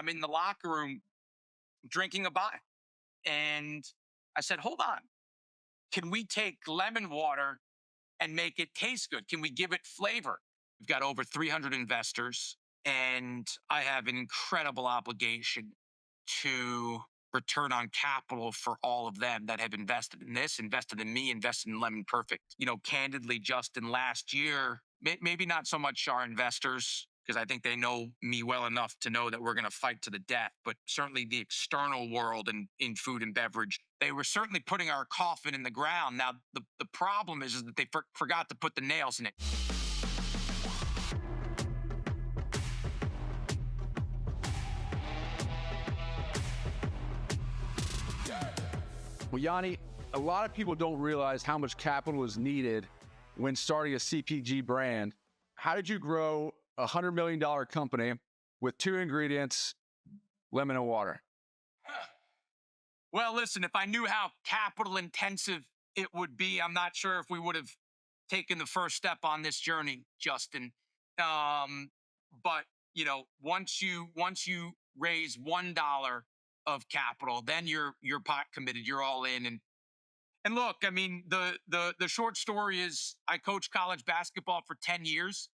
I'm in the locker room drinking a bye. And I said, hold on. Can we take lemon water and make it taste good? Can we give it flavor? We've got over 300 investors, and I have an incredible obligation to return on capital for all of them that have invested in this, invested in me, invested in Lemon Perfect. Candidly, Justin, last year, maybe not so much our investors, because I think they know me well enough to know that we're going to fight to the death, but certainly the external world in food and beverage, they were certainly putting our coffin in the ground. Now, the problem is that they forgot to put the nails in it. Well, Yanni, a lot of people don't realize how much capital is needed when starting a CPG brand. How did you grow a $100 million company with 2 ingredients, lemon and water? Well, listen, if I knew how capital intensive it would be, I'm not sure if we would have taken the first step on this journey, Justin. But once you raise $1 of capital, then you're pot committed. You're all in. And look, I mean, the short story is I coached college basketball for 10 years.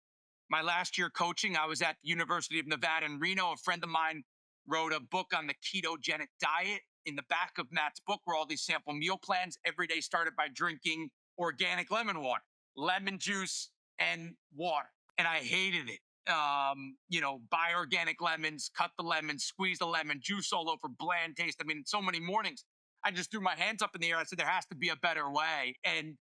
My last year coaching, I was at the University of Nevada in Reno. A friend of mine wrote a book on the ketogenic diet. In the back of Matt's book were all these sample meal plans. Every day started by drinking organic lemon water, lemon juice, and water. And I hated it. Buy organic lemons, cut the lemon, squeeze the lemon, juice all over, bland taste. I mean, so many mornings, I just threw my hands up in the air. I said, there has to be a better way. And,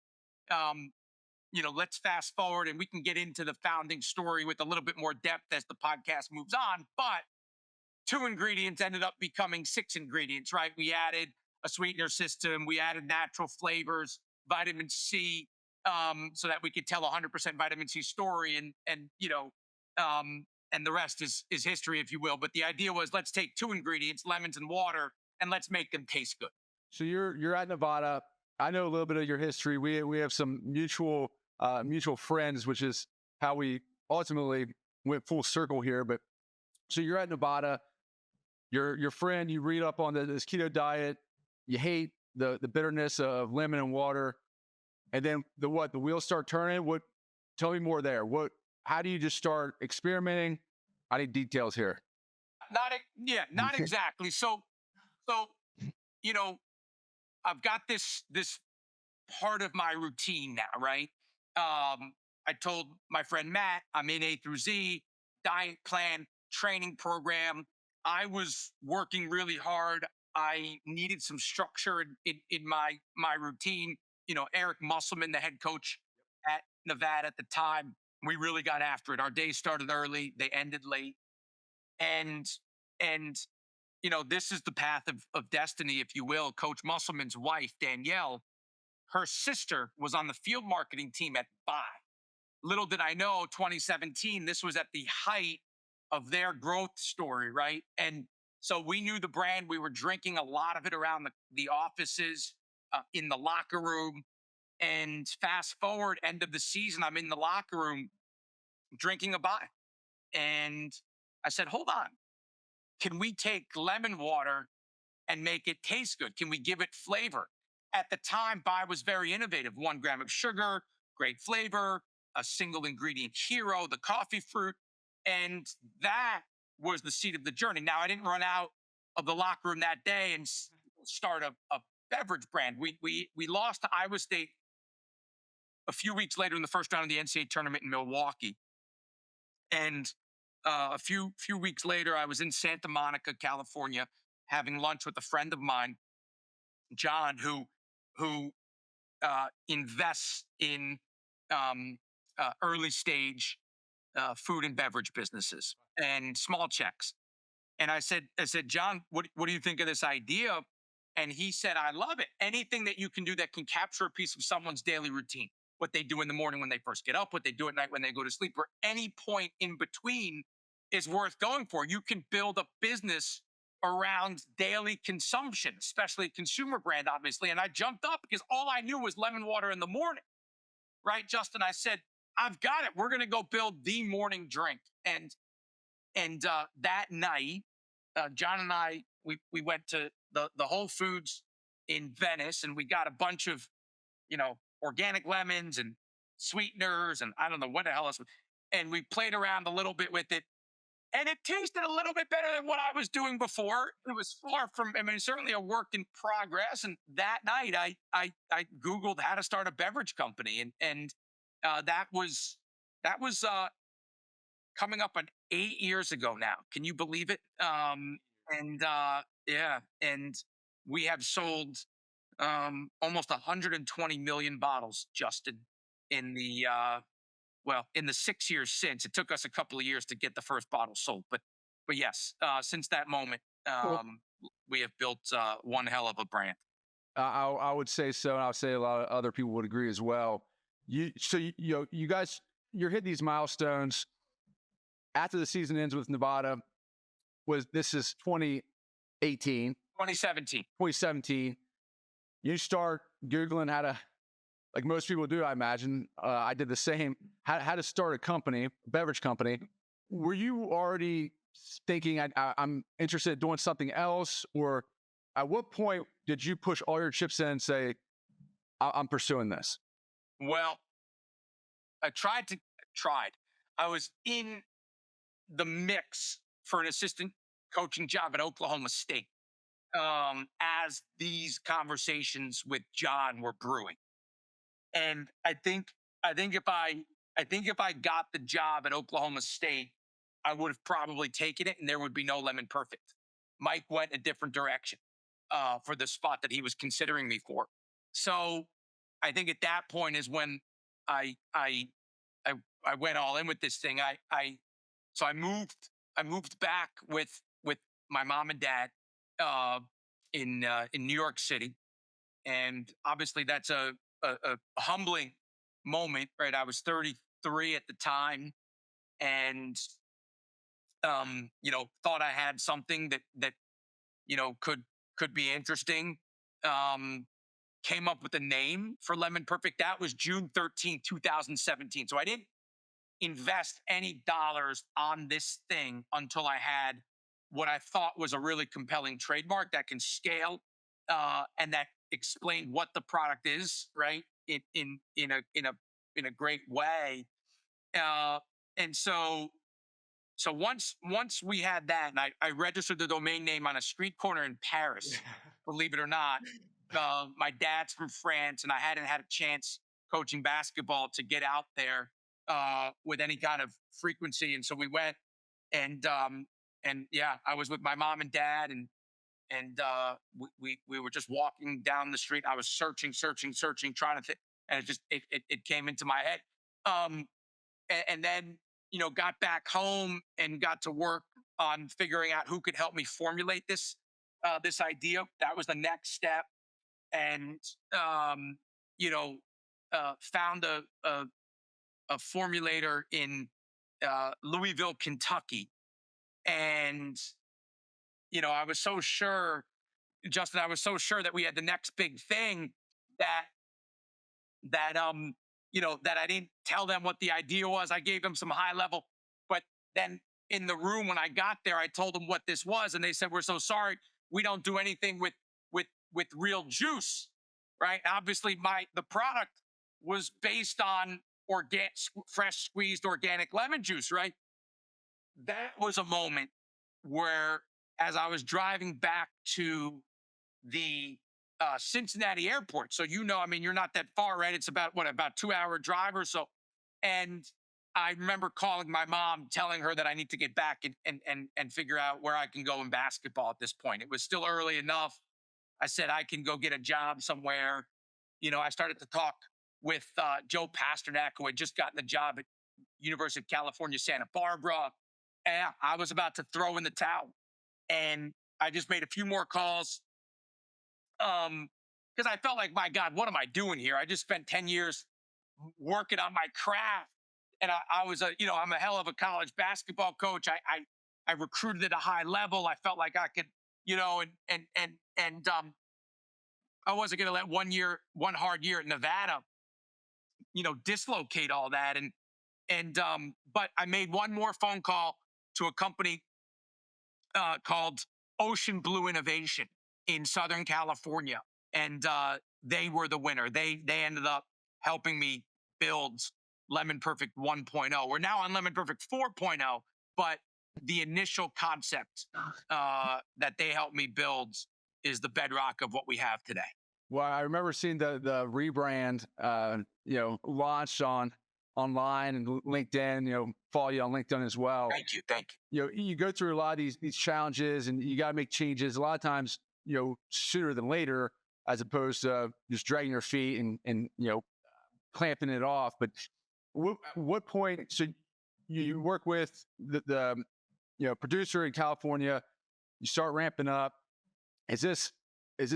let's fast forward and we can get into the founding story with a little bit more depth as the podcast moves on. But 2 ingredients ended up becoming 6 ingredients, right? We added a sweetener system. We added natural flavors, vitamin C, so that we could tell 100% vitamin C story. And the rest is history, if you will. But the idea was, let's take 2 ingredients, lemons and water, and let's make them taste good. So you're at Nevada. I know a little bit of your history. We have some mutual friends, which is how we ultimately went full circle here. But so you're at Nevada. Your friend, you read up on this keto diet. You hate the bitterness of lemon and water, and then the wheels start turning. Tell me more there. How do you just start experimenting? I need details here. Not exactly. So, I've got this part of my routine now, right? I told my friend Matt, I'm in A through Z, diet plan, training program. I was working really hard. I needed some structure in my routine. Eric Musselman, the head coach at Nevada at the time, we really got after it. Our days started early, they ended late. And this is the path of destiny, if you will. Coach Musselman's wife, Danielle, her sister was on the field marketing team at Bai. Little did I know, 2017, this was at the height of their growth story, right? And so we knew the brand. We were drinking a lot of it around the offices, in the locker room. And fast forward, end of the season, I'm in the locker room drinking a Bai. And I said, hold on. Can we take lemon water and make it taste good? Can we give it flavor? At the time, Bai was very innovative. 1 gram of sugar, great flavor, a single ingredient hero, the coffee fruit. And that was the seed of the journey. Now, I didn't run out of the locker room that day and start a beverage brand. We lost to Iowa State a few weeks later in the first round of the NCAA tournament in Milwaukee. And a few weeks later, I was in Santa Monica, California, having lunch with a friend of mine, John, who invests in early stage food and beverage businesses and small checks. And I said, John, what do you think of this idea? And he said, I love it. Anything that you can do that can capture a piece of someone's daily routine, what they do in the morning when they first get up, what they do at night when they go to sleep, or any point in between is worth going for. You can build a business around daily consumption, especially a consumer brand, obviously. And I jumped up because all I knew was lemon water in the morning, right, Justin? I said, I've got it. We're going to go build the morning drink. And that night, John and I, we went to the Whole Foods in Venice, and we got a bunch of organic lemons and sweeteners, and I don't know what the hell else. And we played around a little bit with it, and it tasted a little bit better than what I was doing before. It was far from, I mean, certainly a work in progress. And that night, I Googled how to start a beverage company, and that was coming up on 8 years ago now. Can you believe it? And Yeah, and we have sold almost 120 million bottles just in the in the 6 years since. It took us a couple of years to get the first bottle sold, but yes, since that moment, Well, we have built one hell of a brand. I would say so, and I would say a lot of other people would agree as well. You guys, you're hitting these milestones after the season ends with Nevada. This is 2018, 2017. 2017. You start Googling how to, like most people do, I imagine. I did the same. How to start a company, beverage company. Were you already thinking I'm interested in doing something else, or at what point did you push all your chips in and say I'm pursuing this? Well, I tried. I was in the mix for an assistant coaching job at Oklahoma State, as these conversations with John were brewing. And I think if I got the job at Oklahoma State, I would have probably taken it, and there would be no Lemon Perfect. Mike went a different direction for the spot that he was considering me for. So I think at that point is when I I I, I went all in with this thing. I moved back with my mom and dad in New York City, and obviously that's a humbling moment, right? I was 33 at the time, and thought I had something that could be interesting. Um, Came up with a name for Lemon Perfect. That was June 13th, 2017. So I didn't invest any dollars on this thing until I had what I thought was a really compelling trademark that can scale, and that explained what the product is, right? In a great way. Uh, and so once we had that, and I registered the domain name on a street corner in Paris, believe it or not. My dad's from France, and I hadn't had a chance coaching basketball to get out there with any kind of frequency, and so we went, and yeah, I was with my mom and dad, and we were just walking down the street. I was searching, trying to think, and it came into my head. Um, and then got back home and got to work on figuring out who could help me formulate this idea. That was the next step, and um, you know found a formulator in Louisville, Kentucky, and I was so sure, Justin, I was so sure that we had the next big thing that that I didn't tell them what the idea was. I gave them some high level, but then in the room when I got there, I told them what this was, and they said, "We're so sorry, we don't do anything with real juice." Right? Obviously, the product was based on fresh squeezed organic lemon juice. Right? That was a moment where, as I was driving back to the Cincinnati airport. So I mean, you're not that far, right? It's about 2 hour drive or so. And I remember calling my mom, telling her that I need to get back and figure out where I can go in basketball at this point. It was still early enough. I said I can go get a job somewhere. I started to talk with Joe Pasternak, who had just gotten a job at University of California, Santa Barbara. And I was about to throw in the towel. And I just made a few more calls, because I felt like, my God, what am I doing here? I just spent 10 years working on my craft. And I was I'm a hell of a college basketball coach. I recruited at a high level. I felt like I could, and I wasn't going to let one hard year at Nevada, dislocate all that. But I made one more phone call to a company called Ocean Blue Innovation in Southern California, and they were the winner. They ended up helping me build Lemon Perfect 1.0. We're now on Lemon Perfect 4.0, but the initial concept that they helped me build is the bedrock of what we have today. Well, I remember seeing the rebrand, launched online and LinkedIn. Follow you on LinkedIn as well. Thank you, thank you. You go through a lot of these challenges, and you got to make changes. A lot of times, sooner than later, as opposed to just dragging your feet and clamping it off. But what point? So you work with the producer in California. You start ramping up. Is this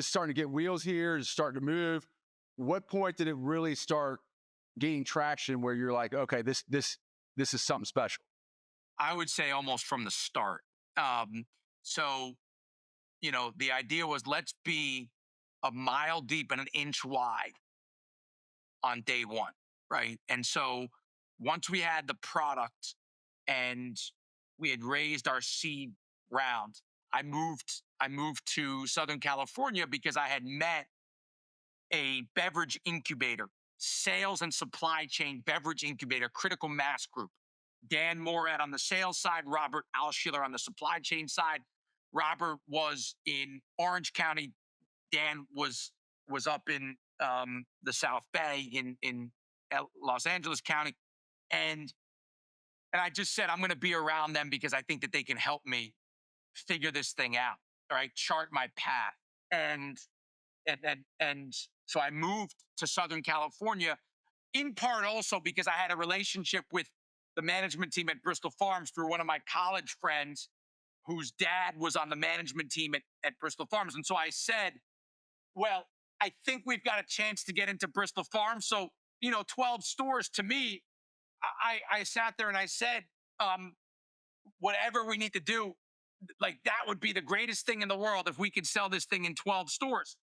starting to get wheels here? Is it starting to move? What point did it really start gaining traction where you're like, okay, this is something special? I would say almost from the start. So, the idea was let's be a mile deep and an inch wide on day one, right? And so once we had the product and we had raised our seed round, I moved to Southern California because I had met a beverage incubator, sales and supply chain beverage incubator, critical mass group. Dan Morad on the sales side, Robert Alschuler on the supply chain side. Robert was in Orange County. Dan was up in the South Bay in Los Angeles County, and I just said I'm going to be around them because I think that they can help me figure this thing out. All right, chart my path, and so I moved to Southern California in part also because I had a relationship with the management team at Bristol Farms through one of my college friends whose dad was on the management team at Bristol Farms. And so I said, well, I think we've got a chance to get into Bristol Farms. So, 12 stores to me, I sat there and I said, whatever we need to do, like that would be the greatest thing in the world if we could sell this thing in 12 stores.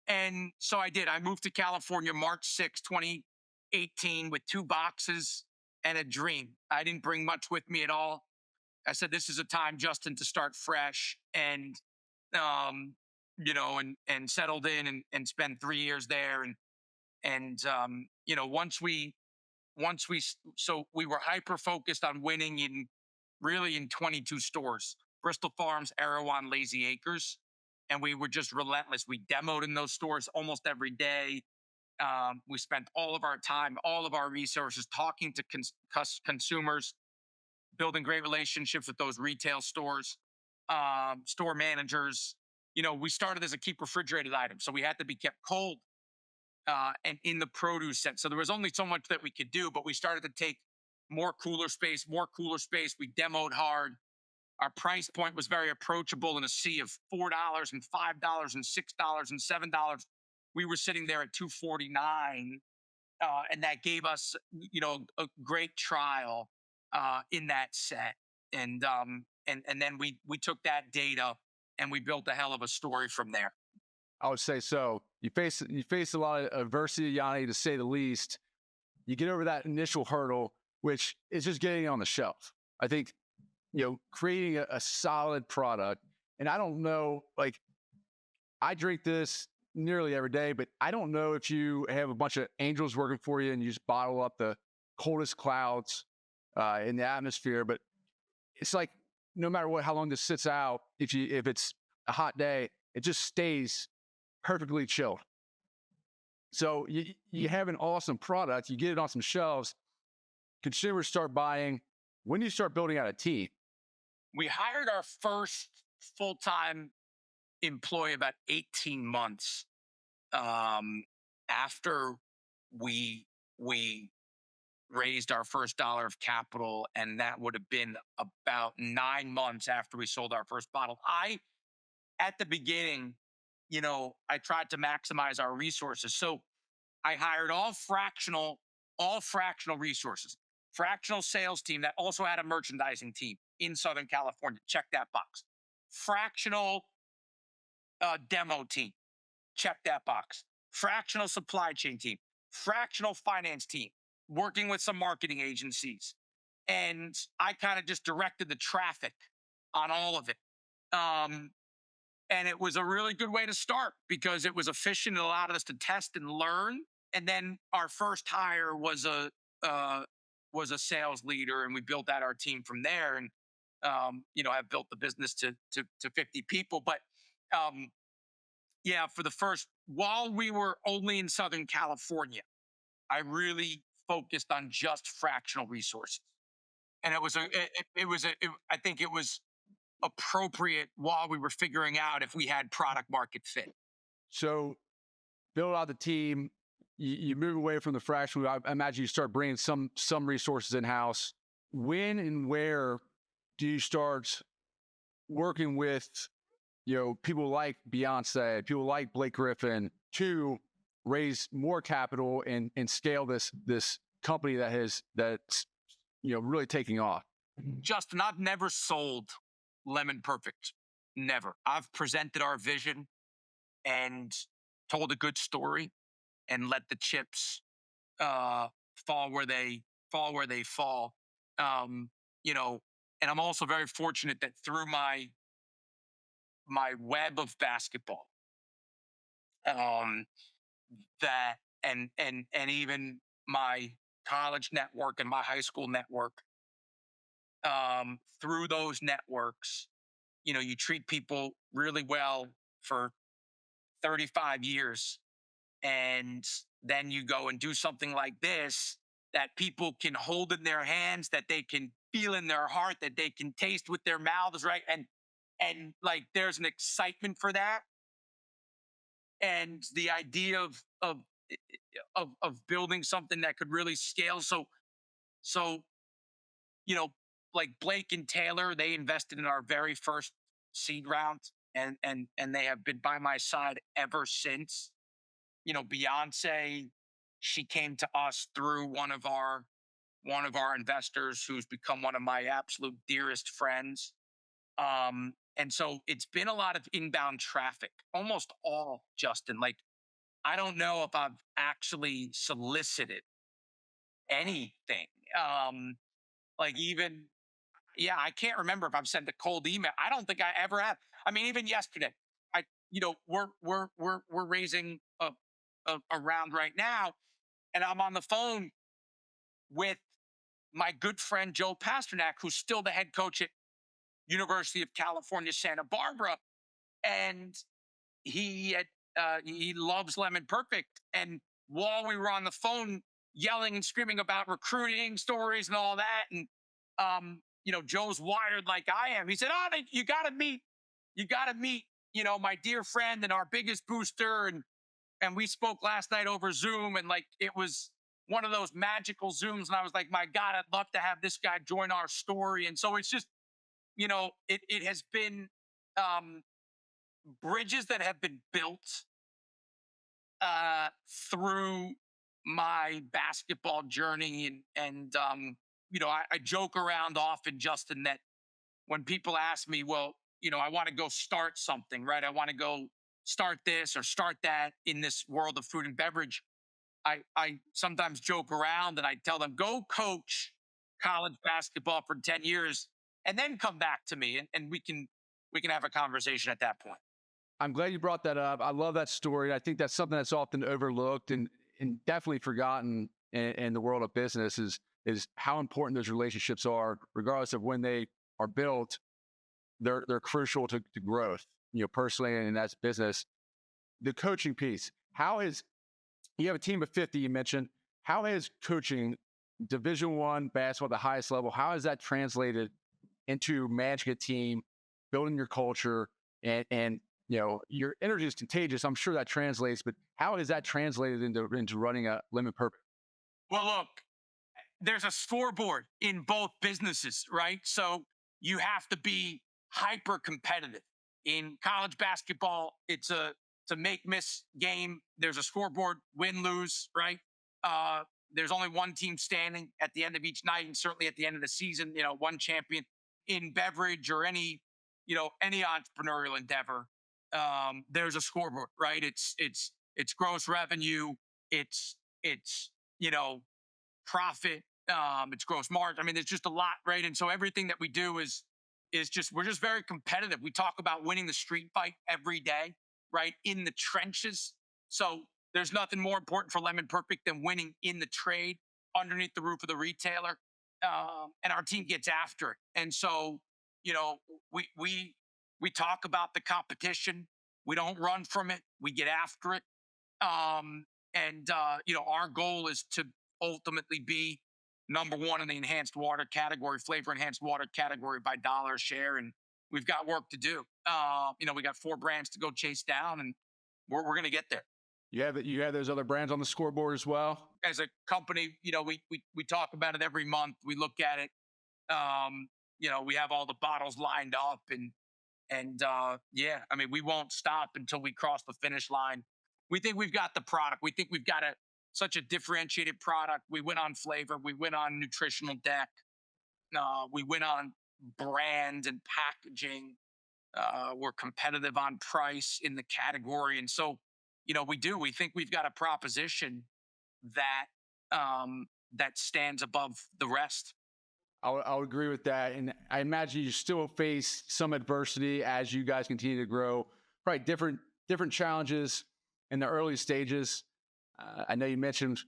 And so I did. I moved to California March 6, 2018 with 2 boxes and a dream. I didn't bring much with me at all. I said, this is a time, Justin, to start fresh and, and settled in and spend 3 years there. So we were hyper focused on winning in 22 stores, Bristol Farms, Erewhon, Lazy Acres. And we were just relentless. We demoed in those stores almost every day. We spent all of our time, all of our resources talking to consumers, building great relationships with those retail stores, store managers. We started as a keep refrigerated item, so we had to be kept cold and in the produce set. So there was only so much that we could do, but we started to take more cooler space, more cooler space. We demoed hard. Our price point was very approachable in a sea of $4 and $5 and $6 and $7. We were sitting there at $2.49, and that gave us, a great trial in that set. And then we took that data and we built a hell of a story from there. I would say so. You face a lot of adversity, Yanni, to say the least. You get over that initial hurdle, which is just getting it on the shelf. I think, creating a solid product. And I don't know, like, I drink this nearly every day, but I don't know if you have a bunch of angels working for you and you just bottle up the coldest clouds in the atmosphere. But it's like, no matter how long this sits out, if it's a hot day, it just stays perfectly chilled. So you have an awesome product, you get it on some shelves, consumers start buying. When do you start building out a team? We hired our first full-time employee about 18 months after we raised our first dollar of capital, and that would have been about 9 months after we sold our first bottle. At the beginning, I tried to maximize our resources. So I hired all fractional resources, fractional sales team that also had a merchandising team in Southern California. Check that box. Fractional demo team. Check that box. Fractional supply chain team. Fractional finance team. Working with some marketing agencies. And I kind of just directed the traffic on all of it. Um, and it was a really good way to start because it was efficient. It allowed us to test and learn. And then our first hire uh, was a sales leader, and we built out our team from there. And I've built the business to 50 people. But um, yeah, for the first, while we were only in Southern California, I really focused on just fractional resources, and I think it was appropriate while we were figuring out if we had product market fit. So build out the team. You move away from the fractional. I imagine you start bringing some resources in house. When and where do you start working with people like Beyonce, people like Blake Griffin to raise more capital and scale this company that's really taking off? Justin, I've never sold Lemon Perfect. Never. I've presented our vision and told a good story and let the chips uh, fall where they fall. Um, you know, and I'm also very fortunate that through my web of basketball, um, that and even my college network and my high school network, through those networks, you treat people really well for 35 years, and then you go and do something like this that people can hold in their hands, that they can feel in their heart, that they can taste with their mouths, right? And like there's an excitement for that, and the idea of building something that could really scale. So you know, like Blake and Taylor, they invested in our very first seed round, and they have been by my side ever since. Beyonce, she came to us through one of our investors who's become one of my absolute dearest friends. And so it's been a lot of inbound traffic, almost all, Justin. Like, I don't know if I've actually solicited anything. Um, like even Yeah, I can't remember if I've sent a cold email. I don't think I ever have. I mean, even yesterday, we're raising a round right now, and I'm on the phone with my good friend Joe Pasternak, who's still the head coach at University of California, Santa Barbara, and he loves Lemon Perfect. And while we were on the phone, yelling and screaming about recruiting stories and all that, and Joe's wired like I am. He said, "Oh, you got to meet, my dear friend and our biggest booster." And we spoke last night over Zoom, and like it was one of those magical Zooms. And I was like, "My God, I'd love to have this guy join our story." And so it's just, it has been um, bridges that have been built through my basketball journey, and I joke around often, Justin, that when people ask me, well, I want to go start something, right? I want to go start this or start that in this world of food and beverage. I sometimes joke around and I tell them, go coach college basketball for 10 years and then come back to me, and we can have a conversation at that point. I'm glad you brought that up. I love that story. I think that's something that's often overlooked and definitely forgotten in the world of business is how important those relationships are, regardless of when they are built. They're crucial to growth, personally, and that's business. The coaching piece. You have a team of 50, you mentioned. How has coaching Division I basketball at the highest level, how has that translated into managing a team, building your culture, and your energy is contagious. I'm sure that translates, but how is that translated into running a Lemon Perfect? Well, look, there's a scoreboard in both businesses, right? So you have to be hyper competitive. In college basketball, it's a make miss game. There's a scoreboard, win lose, right? Uh, there's only one team standing at the end of each night, and certainly at the end of the season, one champion. In beverage or any entrepreneurial endeavor, there's a scoreboard, right? It's gross revenue, it's profit, it's gross margin. I mean, there's just a lot, right? And so everything that we do is is just we're just very competitive. We talk about winning the street fight every day, right? In the trenches. So there's nothing more important for Lemon Perfect than winning in the trade underneath the roof of the retailer. And our team gets after it. And so, you know, we we we talk about the competition. We don't run from it. We get after it. Our goal is to ultimately be number one in the enhanced water category, flavor enhanced water category by dollar share. And we've got work to do. We got four brands to go chase down, and we're going to get there. You have those other brands on the scoreboard as well. As a company, we talk about it every month. We look at it. We have all the bottles lined up, and we won't stop until we cross the finish line. We think we've got the product. We think we've got such a differentiated product. We win on flavor. We win on nutritional deck. We win on brand and packaging. We're competitive on price in the category, and so we do. We think we've got a proposition that that stands above the rest. I would agree with that. And I imagine you still face some adversity as you guys continue to grow, probably different challenges in the early stages. I know you mentioned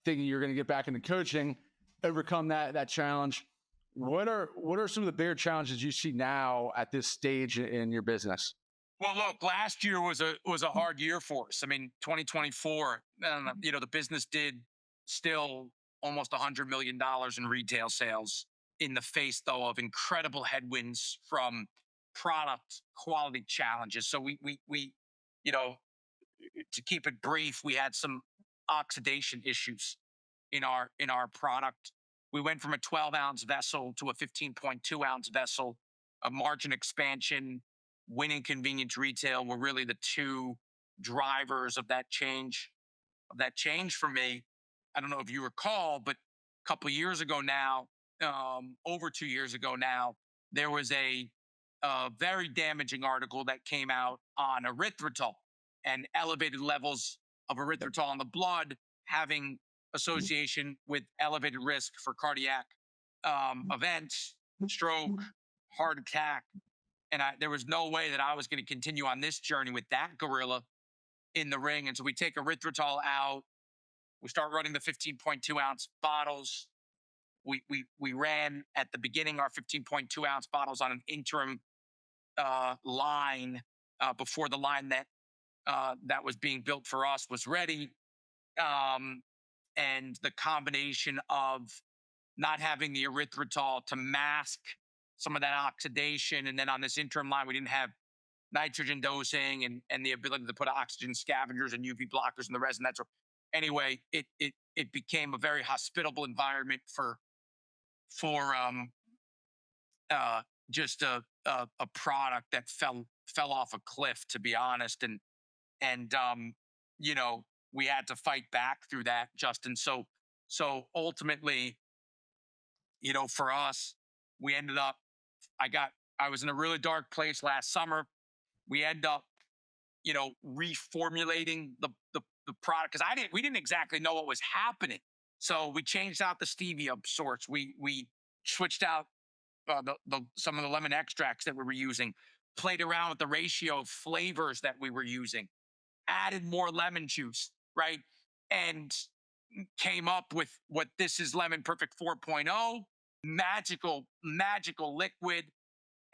thinking you're going to get back into coaching, overcome that challenge. What are some of the bigger challenges you see now at this stage in your business? Well, look, last year was a hard year for us. I mean, 2024, the business did still almost $100 million in retail sales in the face, though, of incredible headwinds from product quality challenges. So you know, to keep it brief, we had some oxidation issues in our product. We went from a 12-ounce vessel to a 15.2-ounce vessel. A margin expansion, winning convenience retail were really the two drivers of that change. For me. I don't know if you recall, but a couple of years ago now, over 2 years ago now, there was a very damaging article that came out on erythritol and elevated levels of erythritol in the blood having association with elevated risk for cardiac events, stroke, heart attack. And there was no way that I was going to continue on this journey with that gorilla in the ring. And so we take erythritol out. We start running the 15.2-ounce bottles. We ran at the beginning our 15.2-ounce bottles on an interim line before the line that was being built for us was ready. And the combination of not having the erythritol to mask some of that oxidation, and then on this interim line, we didn't have nitrogen dosing and the ability to put oxygen scavengers and UV blockers in the resin. Anyway, it became a very hospitable environment for just a product that fell off a cliff, to be honest. And we had to fight back through that, Justin. So ultimately, for us, we ended up. I was in a really dark place last summer. We end up, reformulating the product because we didn't exactly know what was happening. So we changed out the stevia sorts. We switched out some of the lemon extracts that we were using, played around with the ratio of flavors that we were using, added more lemon juice, right? And came up with what this is Lemon Perfect 4.0, magical liquid.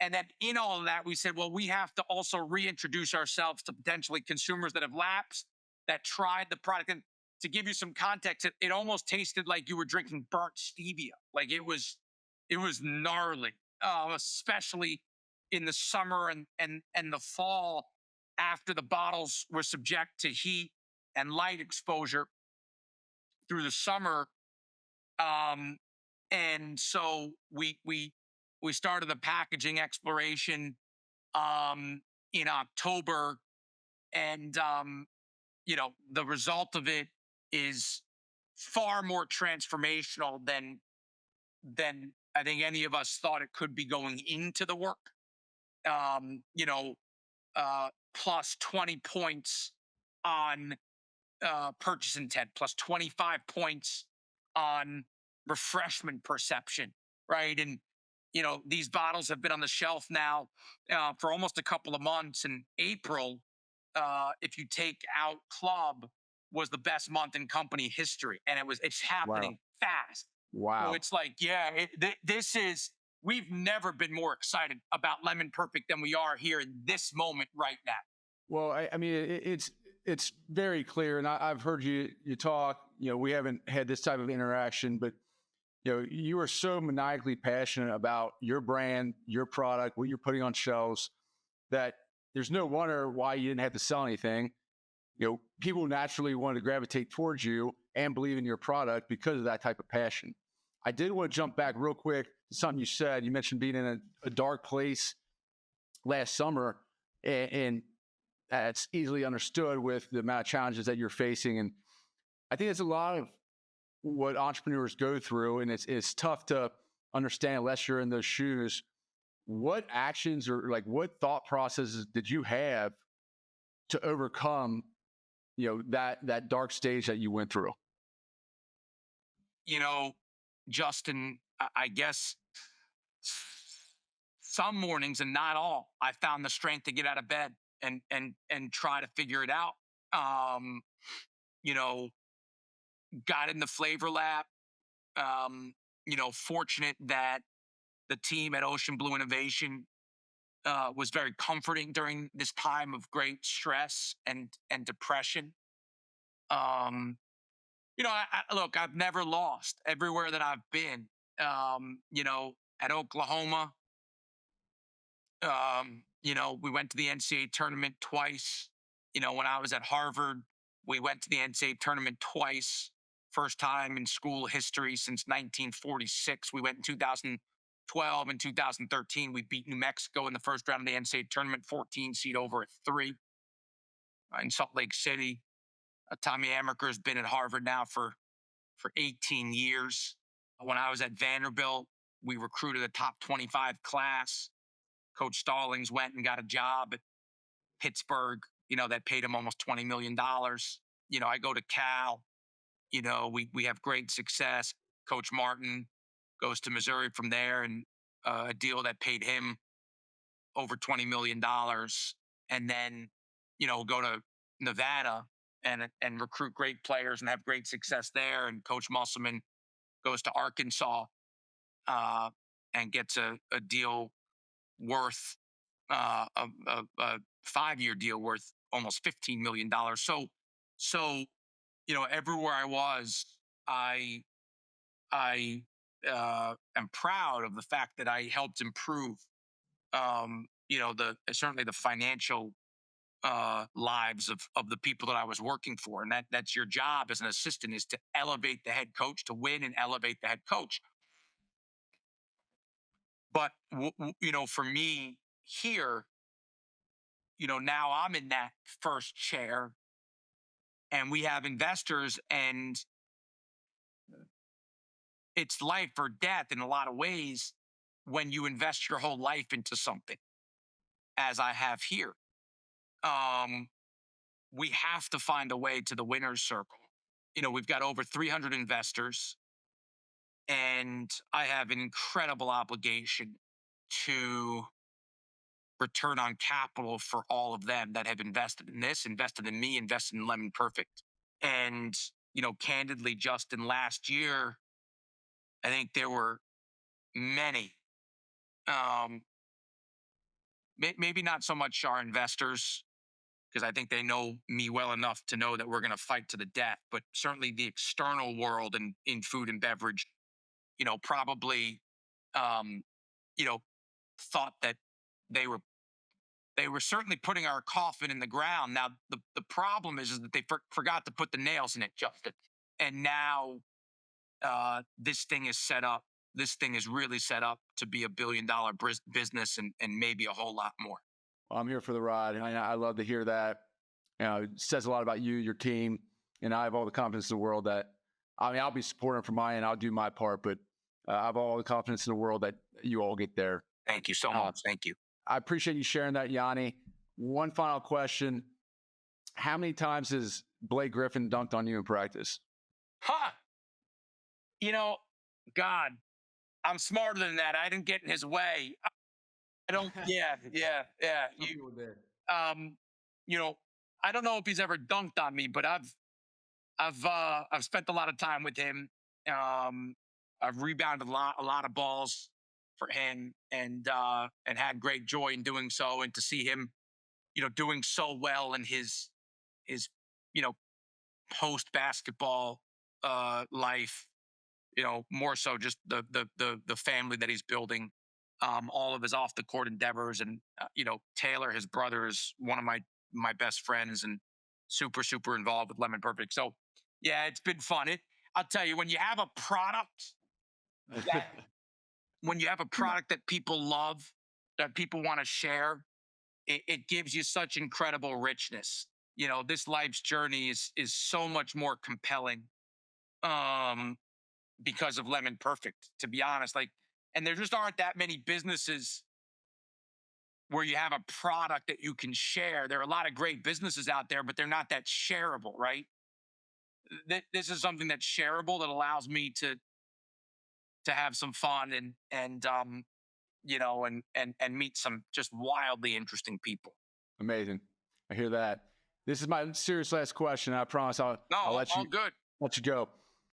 And then in all of that, we said, well, we have to also reintroduce ourselves to potentially consumers that have lapsed, that tried the product. And to give you some context, it almost tasted like you were drinking burnt stevia. Like it was gnarly, especially in the summer and the fall after the bottles were subject to heat and light exposure through the summer. And so we started the packaging exploration in October, and the result of it is far more transformational than I think any of us thought it could be going into the work. Um, you know, Plus 20 points on purchase intent, plus 25 points on refreshment perception, right? these bottles have been on the shelf now for almost a couple of months. And April, if you take out club, was the best month in company history, and it's Wow. happening fast. So Wow. it's like, yeah, this is. We've never been more excited about Lemon Perfect than we are here in this moment right now. Well, I mean, it's very clear, and I've heard you talk. We haven't had this type of interaction, but you are so maniacally passionate about your brand, your product, what you're putting on shelves, that there's no wonder why you didn't have to sell anything. People naturally want to gravitate towards you and believe in your product because of that type of passion. I did want to jump back real quick to something you said. You mentioned being in a dark place last summer, and that's easily understood with the amount of challenges that you're facing. And I think it's a lot of what entrepreneurs go through, and it's tough to understand unless you're in those shoes. What actions or like what thought processes did you have to overcome, that dark stage that you went through? You know, Justin, I guess some mornings and not all, I found the strength to get out of bed and try to figure it out. Um, you know, got in the flavor lab. Fortunate that the team at Ocean Blue Innovation was very comforting during this time of great stress and depression. Um, look, I've never lost everywhere that I've been. At Oklahoma, we went to the NCAA tournament twice. When I was at Harvard, we went to the NCAA tournament twice. First time in school history since 1946. We went in 2012 and 2013. We beat New Mexico in the first round of the NCAA tournament, 14 seed over at three in Salt Lake City. Tommy Amaker's been at Harvard now for 18 years. When I was at Vanderbilt, we recruited a top 25 class. Coach Stallings went and got a job at Pittsburgh, that paid him almost $20 million. I go to Cal, we have great success. Coach Martin goes to Missouri from there, and a deal that paid him over $20 million. And then, go to Nevada and recruit great players and have great success there. And Coach Musselman goes to Arkansas uh, and gets a deal worth a 5-year deal worth almost $15 million. So everywhere I was, I am proud of the fact that I helped improve the certainly the financial lives of the people that I was working for. And that's your job as an assistant, is to elevate the head coach, to win and elevate the head coach. But for me here, now I'm in that first chair, and we have investors, and it's life or death in a lot of ways when you invest your whole life into something, as I have here. Um, we have to find a way to the winner's circle. We've got over 300 investors, and I have an incredible obligation to return on capital for all of them that have invested in this, invested in me, invested in Lemon Perfect. And, candidly, Justin, last year, I think there were many, um, maybe not so much our investors, because I think they know me well enough to know that we're going to fight to the death, but certainly the external world and in food and beverage, probably, um, you know, thought that they were they were certainly putting our coffin in the ground. Now the problem is that they forgot to put the nails in it, Justin. And now this thing is set up. This thing is really set up to be $1 billion business, and maybe a whole lot more. Well, I'm here for the ride. I love to hear that. It says a lot about you, your team, and I have all the confidence in the world that, I'll be supporting from my end. I'll do my part, but I have all the confidence in the world that you all get there. Thank you so much. Thank you. I appreciate you sharing that, Yanni. One final question. How many times has Blake Griffin dunked on you in practice? Huh. God, I'm smarter than that. I didn't get in his way. I don't. Yeah, yeah, yeah. Some people did. Um, you know, I don't know if he's ever dunked on me, but I've spent a lot of time with him. Um, I've rebounded a lot of balls for him, and had great joy in doing so. And to see him, doing so well in his you know post basketball life, more so just the family that he's building, all of his off the court endeavors, and Taylor, his brother, is one of my best friends and super involved with Lemon Perfect. So yeah, it's been fun. I'll tell you, that when you have a product that people love, that people want to share, it gives you such incredible richness. This life's journey is so much more compelling. Um, because of Lemon Perfect, to be honest. And there just aren't that many businesses where you have a product that you can share. There are a lot of great businesses out there, but they're not that shareable, right? This is something that's shareable that allows me to have some fun and meet some just wildly interesting people. Amazing. I hear that. This is my serious last question. I promise No, I'll all good. let you go.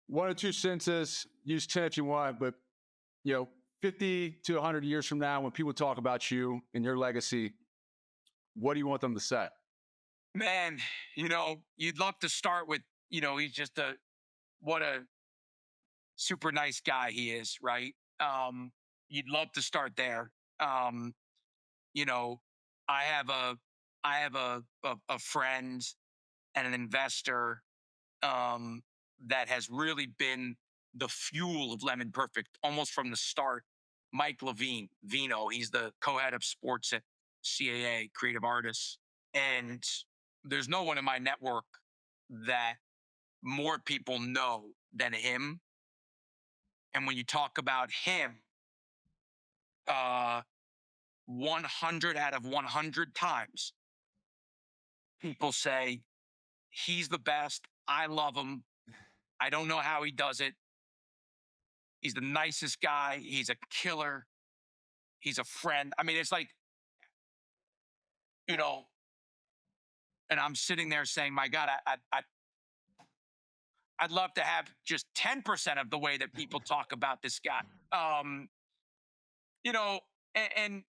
One or two sentences, use 10 if you want, but you know, 50 to 100 years from now, when people talk about you and your legacy, what do you want them to say? Man, you'd love to start with, he's just what a super nice guy he is, right? You'd love to start there. Um, you know, I have a friend and an investor, um, that has really been the fuel of Lemon Perfect almost from the start. Mike Levine, Vino, he's the co-head of sports at CAA, Creative Artists, and there's no one in my network that more people know than him. And when you talk about him, uh, 100 out of 100 times, people say, he's the best. I love him. I don't know how he does it. He's the nicest guy. He's a killer. He's a friend. I mean, it's like, you know, and I'm sitting there saying, my God, I'd love to have just 10% of the way that people talk about this guy. Um, you know, and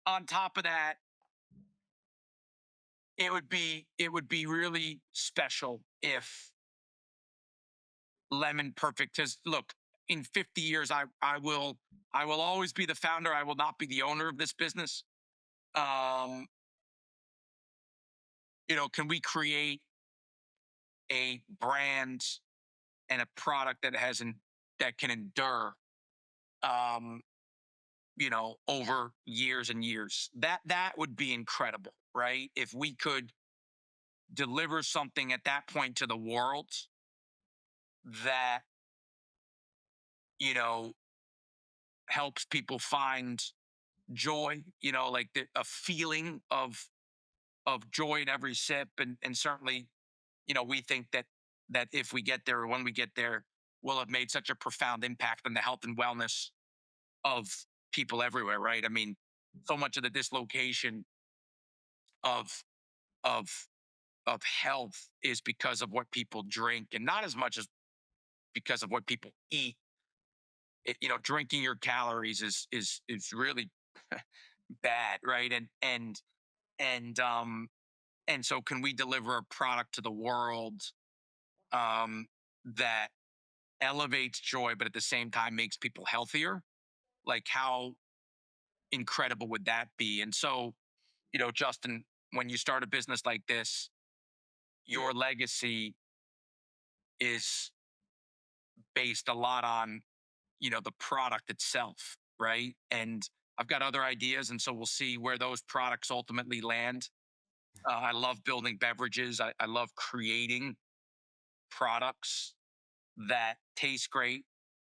on top of that, it would be really special if Lemon Perfect has look, in 50 years, I will always be the founder. I will not be the owner of this business. Um, can we create a brand and a product that can endure, um, over years and years? That would be incredible, right? If we could deliver something at that point to the world that, you know, helps people find joy, like a feeling of joy in every sip, and certainly, we think that if we get there, or when we get there, we'll have made such a profound impact on the health and wellness of people everywhere, right? I mean, so much of the dislocation of of of health is because of what people drink, and not as much as because of what people eat. Drinking your calories is really bad, right? And so, can we deliver a product to the world, that elevates joy, but at the same time makes people healthier? Like, how incredible would that be? And so, Justin, when you start a business like this, your legacy is based a lot on, the product itself, right? And I've got other ideas, and so we'll see where those products ultimately land. I love building beverages. I love creating products that taste great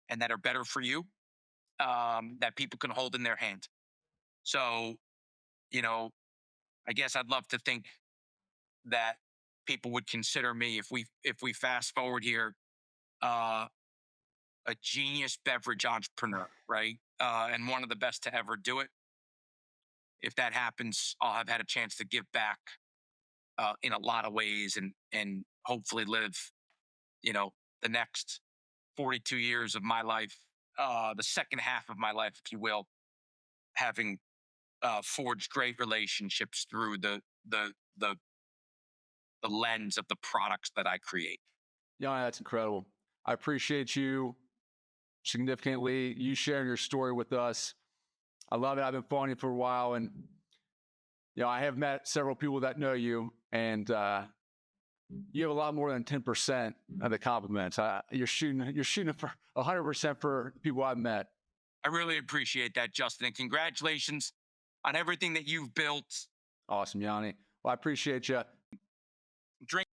and that are better for you, that people can hold in their hand. So, you know, I guess I'd love to think that people would consider me, if we fast forward here, uh, a genius beverage entrepreneur, right? And one of the best to ever do it. If that happens, I'll have had a chance to give back in a lot of ways, and hopefully live, you know, the next 42 years of my life, the second half of my life, if you will, having forged great relationships through the the lens of the products that I create. Yeah, that's incredible. I appreciate you significantly. You sharing your story with us. I love it. I've been following you for a while, and I have met several people that know you, and you have a lot more than 10% of the compliments. You're shooting for 100% for people I've met. I really appreciate that, Justin, and congratulations on everything that you've built. Awesome, Yanni. Well, I appreciate you.